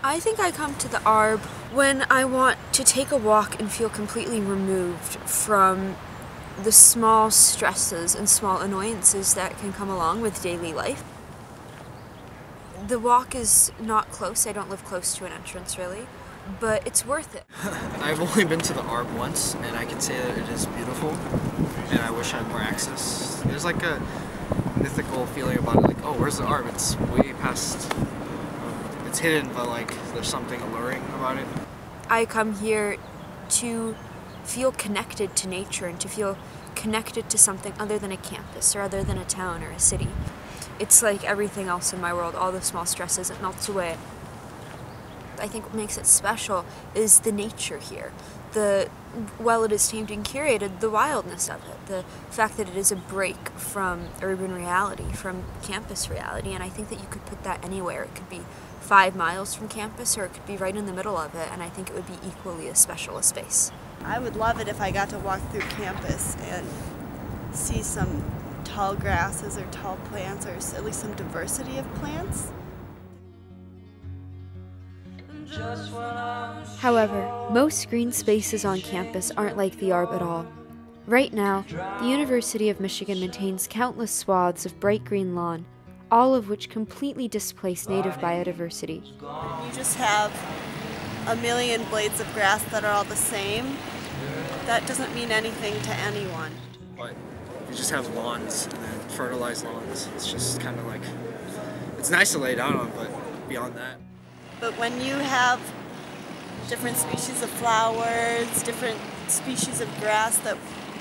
I think I come to the Arb when I want to take a walk and feel completely removed from the small stresses and small annoyances that can come along with daily life. The walk is not close. I don't live close to an entrance really, but it's worth it. I've only been to the Arb once, and I can say that it is beautiful, and I wish I had more access. There's like a mythical feeling about it, like, oh, where's the Arb? It's way past, it's hidden, but like there's something alluring about it. I come here to feel connected to nature and to feel connected to something other than a campus or other than a town or a city. It's like everything else in my world, all the small stresses, it melts away. I think what makes it special is the nature here. While it is tamed and curated, the wildness of it, the fact that it is a break from urban reality, from campus reality, and I think that you could put that anywhere. It could be 5 miles from campus, or it could be right in the middle of it, and I think it would be equally as special a space. I would love it if I got to walk through campus and see some tall grasses or tall plants, or at least some diversity of plants. However, most green spaces on campus aren't like the Arb at all. Right now, the University of Michigan maintains countless swaths of bright green lawn, all of which completely displace native biodiversity. You just have a million blades of grass that are all the same. That doesn't mean anything to anyone. But you just have lawns and then fertilized lawns. It's just kind of like, it's nice to lay down on, but beyond that. But when you have different species of flowers, different species of grass that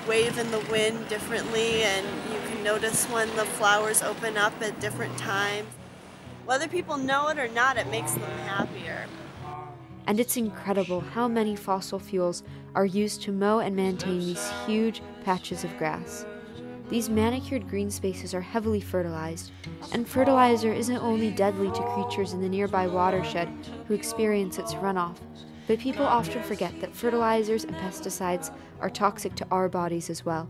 wave in the wind differently, and you can notice when the flowers open up at different times, whether people know it or not, it makes them happier. And it's incredible how many fossil fuels are used to mow and maintain these huge patches of grass. These manicured green spaces are heavily fertilized, and fertilizer isn't only deadly to creatures in the nearby watershed who experience its runoff, but people often forget that fertilizers and pesticides are toxic to our bodies as well.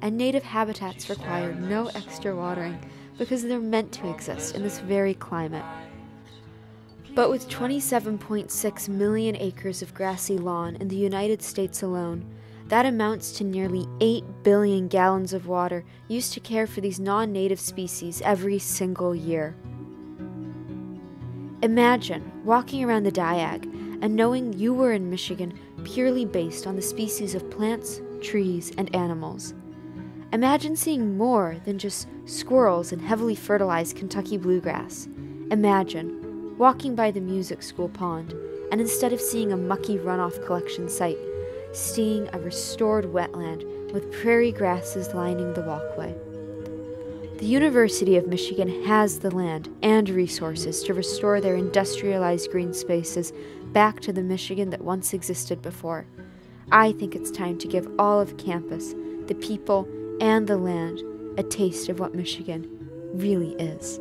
And native habitats require no extra watering because they're meant to exist in this very climate. But with 27.6 million acres of grassy lawn in the United States alone, that amounts to nearly 8 billion gallons of water used to care for these non-native species every single year. Imagine walking around the Diag and knowing you were in Michigan purely based on the species of plants, trees, and animals. Imagine seeing more than just squirrels and heavily fertilized Kentucky bluegrass. Imagine walking by the music school pond and instead of seeing a mucky runoff collection site, seeing a restored wetland with prairie grasses lining the walkway. The University of Michigan has the land and resources to restore their industrialized green spaces back to the Michigan that once existed before. I think it's time to give all of campus, the people, and the land a taste of what Michigan really is.